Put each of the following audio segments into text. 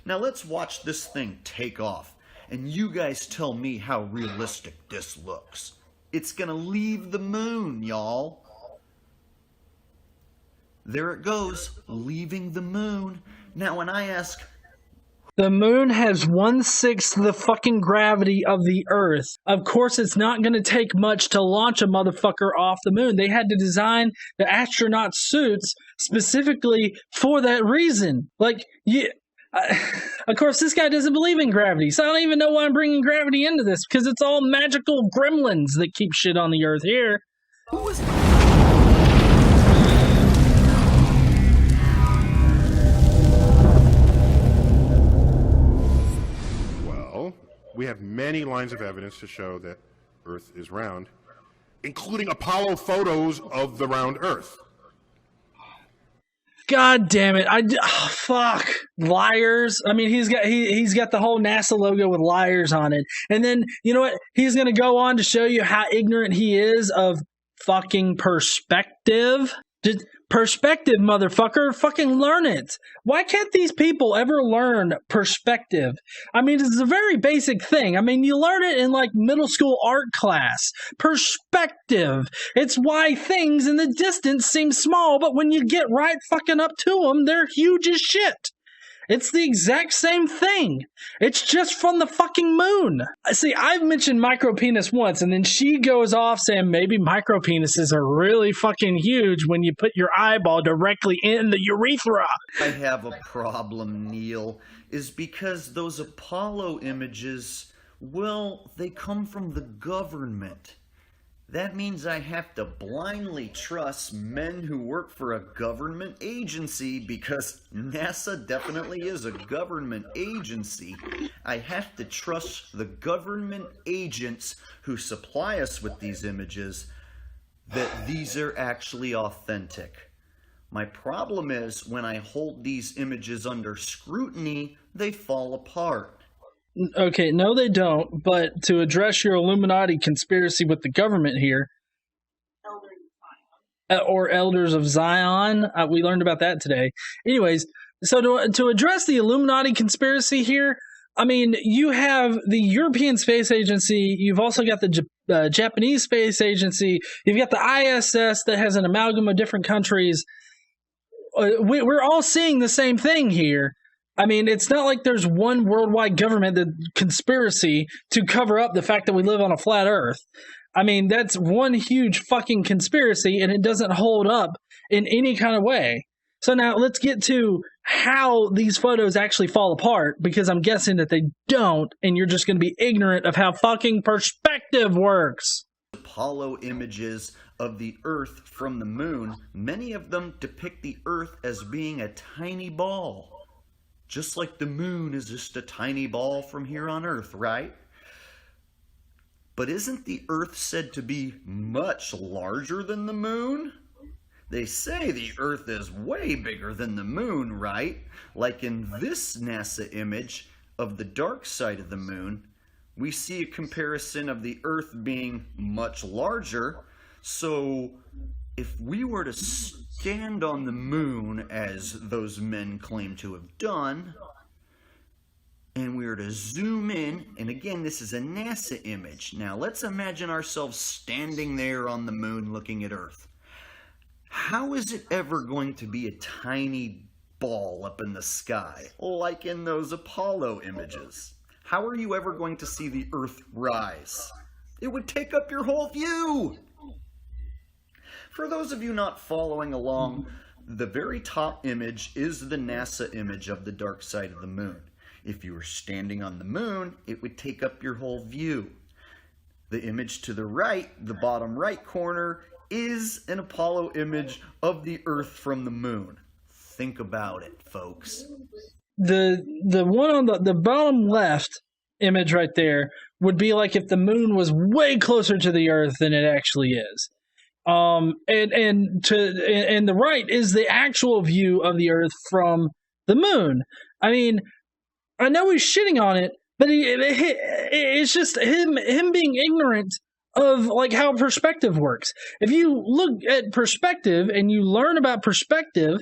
Now let's watch this thing take off, and you guys tell me how realistic this looks. It's gonna leave the moon, y'all. There it goes, leaving the moon. Now when I ask, the moon has 1/6 the fucking gravity of the Earth. Of course, it's not going to take much to launch a motherfucker off the moon. They had to design the astronaut suits specifically for that reason. Of course, this guy doesn't believe in gravity, so I don't even know why I'm bringing gravity into this, because it's all magical gremlins that keep shit on the Earth here. who was... We have many lines of evidence to show that Earth is round, including Apollo photos of the round Earth. God damn it! Fuck liars. I mean, he's got the whole NASA logo with liars on it, and then you know what? He's gonna go on to show you how ignorant he is of fucking perspective. Perspective, motherfucker. Fucking learn it. Why can't these people ever learn perspective? I mean, it's a very basic thing. I mean, you learn it in like middle school art class. Perspective. It's why things in the distance seem small, but when you get right fucking up to them, they're huge as shit. It's the exact same thing. It's just from the fucking moon. See, I've mentioned micropenis once, and then she goes off saying maybe micropenises are really fucking huge when you put your eyeball directly in the urethra. I have a problem, Neil, is because those Apollo images, well, they come from the government. That means I have to blindly trust men who work for a government agency, because NASA definitely is a government agency. I have to trust the government agents who supply us with these images that these are actually authentic. My problem is when I hold these images under scrutiny, they fall apart. Okay, no they don't, but to address your Illuminati conspiracy with the government here, or Elders of Zion, we learned about that today. Anyways, so to address the Illuminati conspiracy here, I mean, you have the European Space Agency, you've also got the Japanese Space Agency, you've got the ISS that has an amalgam of different countries. We're all seeing the same thing here. I mean, it's not like there's one worldwide government conspiracy to cover up the fact that we live on a flat Earth. I mean, that's one huge fucking conspiracy, and it doesn't hold up in any kind of way. So now let's get to how these photos actually fall apart, because I'm guessing that they don't, and you're just going to be ignorant of how fucking perspective works. Apollo images of the Earth from the moon, many of them depict the Earth as being a tiny ball. Just like the moon is just a tiny ball from here on Earth, right? But isn't the Earth said to be much larger than the moon? They say the Earth is way bigger than the moon, right? Like in this NASA image of the dark side of the moon, we see a comparison of the Earth being much larger. So if we were to stand on the moon, as those men claim to have done, and we were to zoom in, and again, this is a NASA image. Now, let's imagine ourselves standing there on the moon looking at Earth. How is it ever going to be a tiny ball up in the sky, like in those Apollo images? How are you ever going to see the Earth rise? It would take up your whole view. For those of you not following along, the very top image is the NASA image of the dark side of the moon. If you were standing on the moon, it would take up your whole view. The image to the right, the bottom right corner, is an Apollo image of the Earth from the moon. Think about it, folks. The one on the bottom left image right there would be like if the moon was way closer to the Earth than it actually is. And the right is the actual view of the Earth from the moon. I mean, I know he's shitting on it, but it's just him being ignorant of like how perspective works. If you look at perspective and you learn about perspective,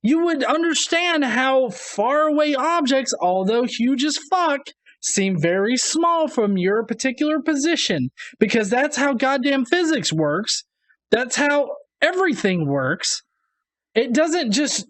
you would understand how faraway objects, although huge as fuck, seem very small from your particular position, because that's how goddamn physics works. That's how everything works. It doesn't just...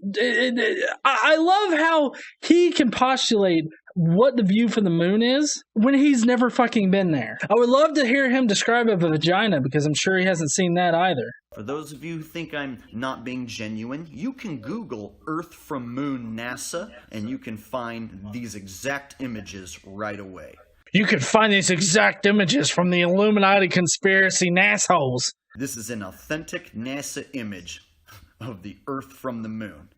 I love how he can postulate what the view from the moon is when he's never fucking been there. I would love to hear him describe a vagina, because I'm sure he hasn't seen that either. For those of you who think I'm not being genuine, you can Google Earth from Moon NASA, and you can find these exact images right away. You can find these exact images from the Illuminati conspiracy nassholes. This is an authentic NASA image of the Earth from the moon.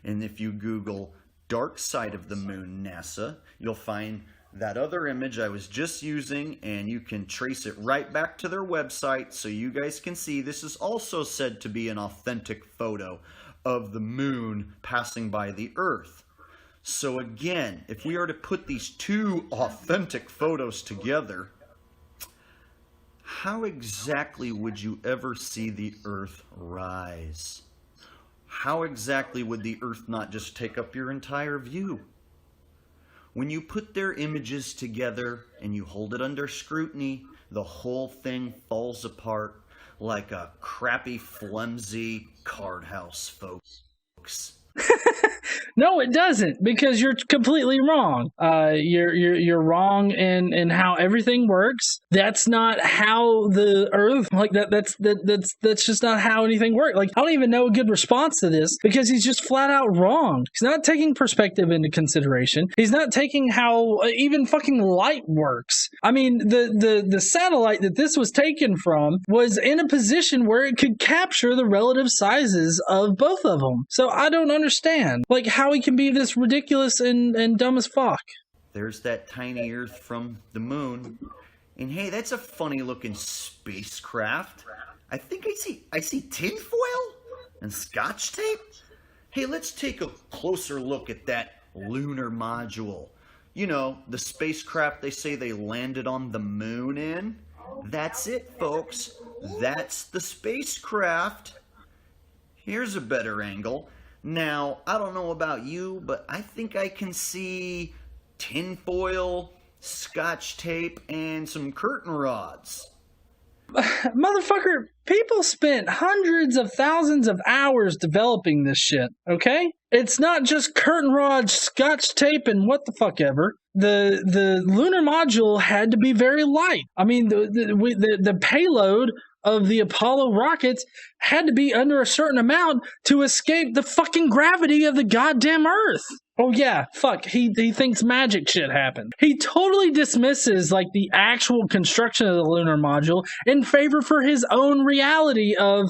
And if you Google dark side of the moon NASA, you'll find that other image I was just using, and you can trace it right back to their website so you guys can see this is also said to be an authentic photo of the moon passing by the Earth. So again, if we are to put these two authentic photos together, how exactly would you ever see the Earth rise? How exactly would the Earth not just take up your entire view? When you put their images together and you hold it under scrutiny, the whole thing falls apart like a crappy, flimsy card house, folks. No, it doesn't, because you're completely wrong. You're wrong in how everything works. That's not how the Earth, like that's just not how anything works. Like, I don't even know a good response to this, because he's just flat out wrong. He's not taking perspective into consideration. He's not taking how even fucking light works. I mean, the satellite that this was taken from was in a position where it could capture the relative sizes of both of them. So I don't understand, like, how he can be this ridiculous and dumb as fuck. There's that tiny Earth from the moon. And hey, that's a funny looking spacecraft. I think I see tinfoil and scotch tape. Hey, let's take a closer look at that lunar module. You know, the spacecraft they say they landed on the moon in. That's it, folks. That's the spacecraft. Here's a better angle. Now, I don't know about you, but I think I can see tinfoil, scotch tape, and some curtain rods. Motherfucker, people spent hundreds of thousands of hours developing this shit, okay? It's not just curtain rods, scotch tape, and what the fuck ever. The lunar module had to be very light. I mean, the payload of the Apollo rockets had to be under a certain amount to escape the fucking gravity of the goddamn Earth. Oh yeah, fuck, he thinks magic shit happened. He totally dismisses, like, the actual construction of the lunar module in favor for his own reality of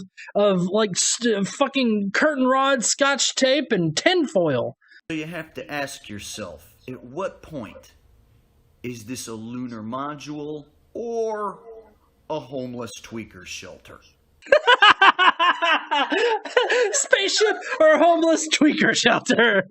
fucking curtain rods, scotch tape, and tinfoil. So you have to ask yourself, at what point is this a lunar module or a homeless tweaker shelter? Spaceship or homeless tweaker shelter?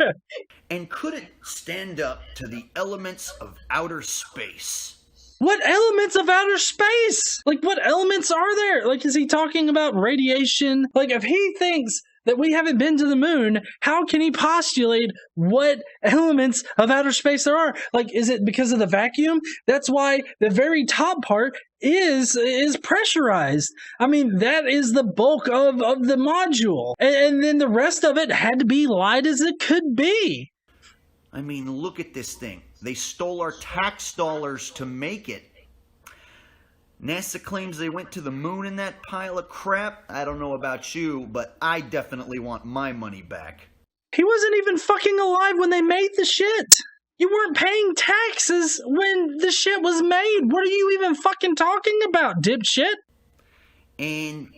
And could it stand up to the elements of outer space? What elements of outer space? Like, what elements are there? Like, is he talking about radiation? Like, if he thinks that we haven't been to the moon, how can he postulate what elements of outer space there are? Like, is it because of the vacuum? That's why the very top part is pressurized. I mean, that is the bulk of the module. And then the rest of it had to be light as it could be. I mean, look at this thing. They stole our tax dollars to make it. NASA claims they went to the moon in that pile of crap. I don't know about you, but I definitely want my money back. He wasn't even fucking alive when they made the shit. You weren't paying taxes when the shit was made. What are you even fucking talking about, dipshit? And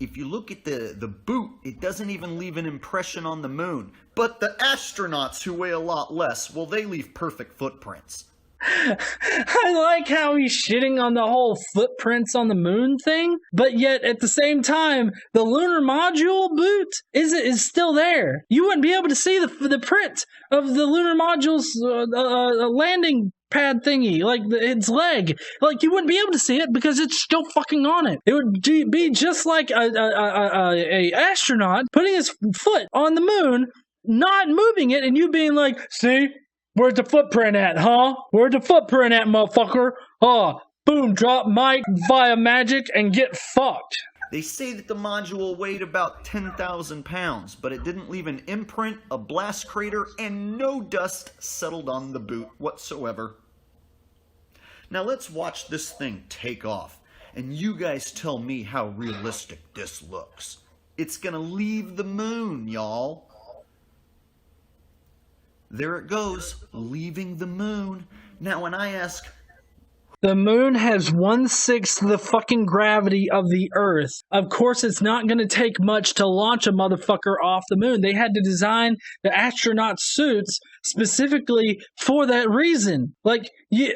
if you look at the boot, it doesn't even leave an impression on the moon. But the astronauts who weigh a lot less, well, they leave perfect footprints. I like how he's shitting on the whole footprints on the moon thing, but yet at the same time, the lunar module boot is still there. You wouldn't be able to see the print of the lunar module's landing pad thingy, like its leg. Like, you wouldn't be able to see it because it's still fucking on it. It would be just like a astronaut putting his foot on the moon, not moving it, and you being like, see, where's the footprint at, huh? Where's the footprint at, motherfucker? Boom, drop mic via magic and get fucked. They say that the module weighed about 10,000 pounds, but it didn't leave an imprint, a blast crater, and no dust settled on the boot whatsoever. Now let's watch this thing take off, and you guys tell me how realistic this looks. It's gonna leave the moon, y'all. There it goes, leaving the moon. Now when I ask, the moon has 1/6 the fucking gravity of the Earth. Of course, it's not going to take much to launch a motherfucker off the moon. They had to design the astronaut suits specifically for that reason. Like, yeah.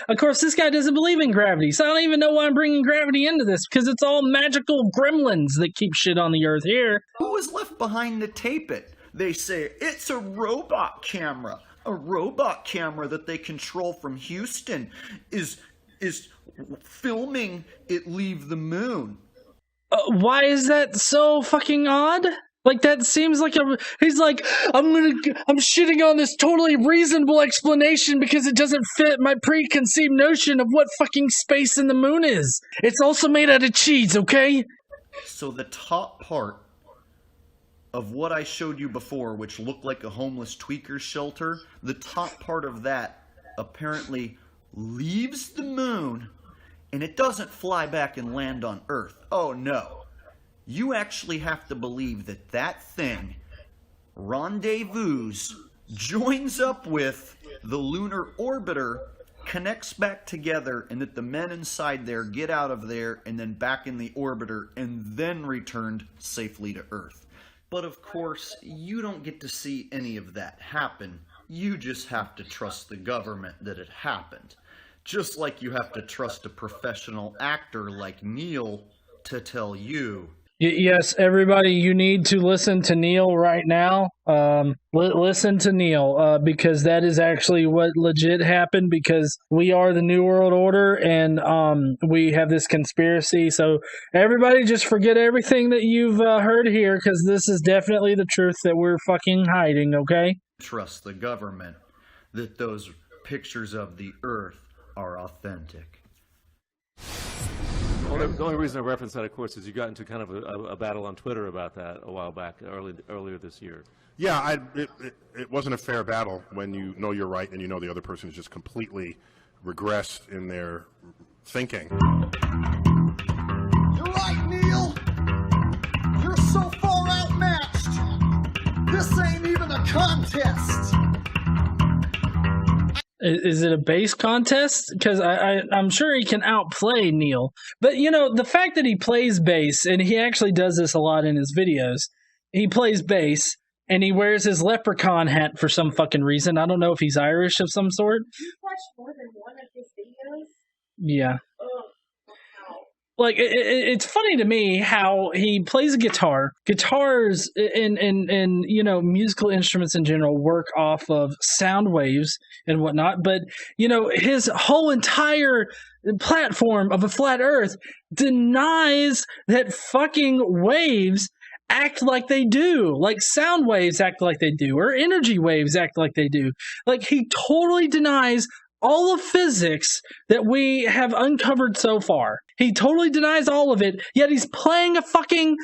Of course, this guy doesn't believe in gravity, so I don't even know why I'm bringing gravity into this, because it's all magical gremlins that keep shit on the Earth here. who was left behind to tape it? They say it's a robot camera. A robot camera that they control from Houston is filming it leave the moon. Why is that so fucking odd? Like, that seems like he's like, I'm shitting on this totally reasonable explanation because it doesn't fit my preconceived notion of what fucking space in the moon is. It's also made out of cheese, okay? So the top part of what I showed you before, which looked like a homeless tweaker shelter, the top part of that apparently leaves the moon, and it doesn't fly back and land on Earth. Oh no. You actually have to believe that that thing rendezvous, joins up with the lunar orbiter, connects back together, and that the men inside there get out of there and then back in the orbiter and then returned safely to Earth. But of course, you don't get to see any of that happen. You just have to trust the government that it happened. Just like you have to trust a professional actor like Neil to tell you. Yes, everybody, you need to listen to Neil right now. Listen to Neil, because that is actually what legit happened, because we are the New World Order, and we have this conspiracy. So everybody just forget everything that you've heard here, because this is definitely the truth that we're fucking hiding, okay? Trust the government that those pictures of the Earth are authentic. The only reason I reference that, of course, is you got into kind of a battle on Twitter about that a while back, earlier this year. Yeah, it wasn't a fair battle when you know you're right and you know the other person is just completely regressed in their thinking. You're right, Neil. You're so far outmatched. This ain't even a contest. Is it a bass contest? Because I'm sure he can outplay Neil. But, you know, the fact that he plays bass, and he actually does this a lot in his videos, he plays bass, and he wears his leprechaun hat for some fucking reason. I don't know if he's Irish of some sort. You watched more than one of his videos? Yeah. Oh, wow. Like, it's funny to me how he plays a guitar. Guitars and you know, musical instruments in general work off of sound waves and whatnot. But, you know, his whole entire platform of a flat earth denies that fucking waves act like they do, like sound waves act like they do, or energy waves act like they do. Like, he totally denies all of physics that we have uncovered so far. He totally denies all of it, yet he's playing a fucking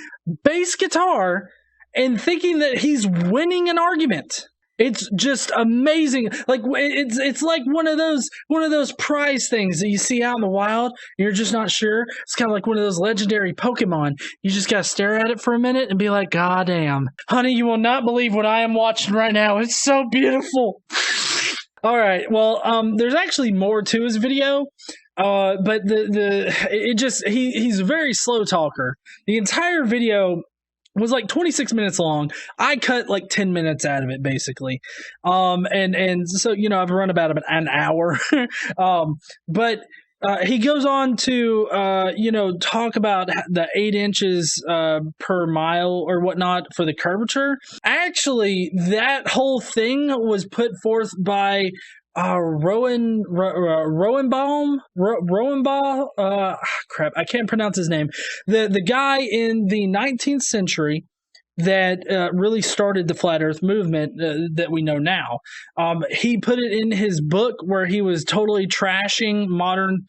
bass guitar and thinking that he's winning an argument. It's just amazing. Like, it's like one of those prize things that you see out in the wild, and you're just not sure. It's kind of like one of those legendary Pokemon. You just gotta stare at it for a minute and be like, God damn. Honey, you will not believe what I am watching right now. It's so beautiful. All right, well, there's actually more to his video, but he's a very slow talker. The entire video was like 26 minutes long. I cut like 10 minutes out of it, basically. And so, you know, I've run about an hour. But he goes on to, you know, talk about the 8 inches per mile or whatnot for the curvature. Actually, that whole thing was put forth by Roenbaum, crap, I can't pronounce his name. The guy in the 19th century that really started the flat earth movement that we know now. He put it in his book where he was totally trashing modern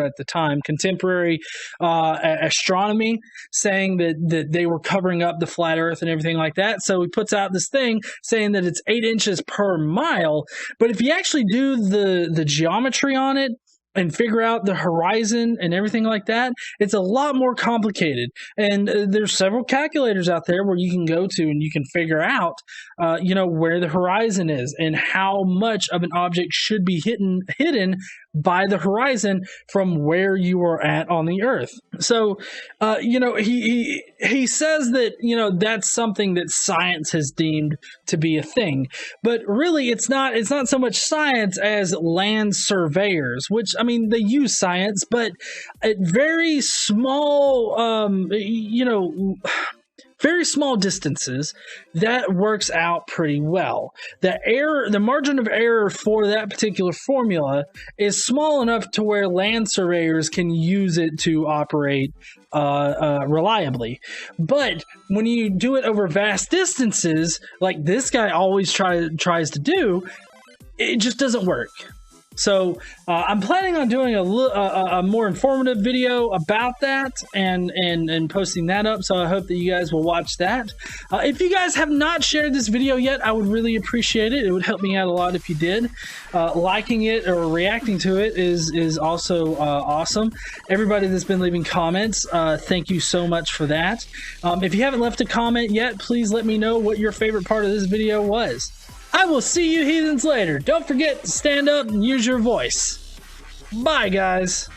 at the time, contemporary astronomy, saying that they were covering up the flat earth and everything like that. So he puts out this thing saying that it's 8 inches per mile. But if you actually do the geometry on it, and figure out the horizon and everything like that, it's a lot more complicated. And there's several calculators out there where you can go to and you can figure out, where the horizon is and how much of an object should be hidden by the horizon from where you are at on the Earth. So, he says that, that's something that science has deemed to be a thing, but really it's not so much science as land surveyors, which, I mean, they use science, but at very small, very small distances, that works out pretty well. The margin of error for that particular formula is small enough to where land surveyors can use it to operate reliably. But when you do it over vast distances, like this guy always tries to do, it just doesn't work. So I'm planning on doing a more informative video about that and posting that up. So I hope that you guys will watch that. If you guys have not shared this video yet, I would really appreciate it. It would help me out a lot if you did. Liking it or reacting to it is also awesome. Everybody that's been leaving comments, thank you so much for that. If you haven't left a comment yet, please let me know what your favorite part of this video was. I will see you heathens later. Don't forget to stand up and use your voice. Bye, guys.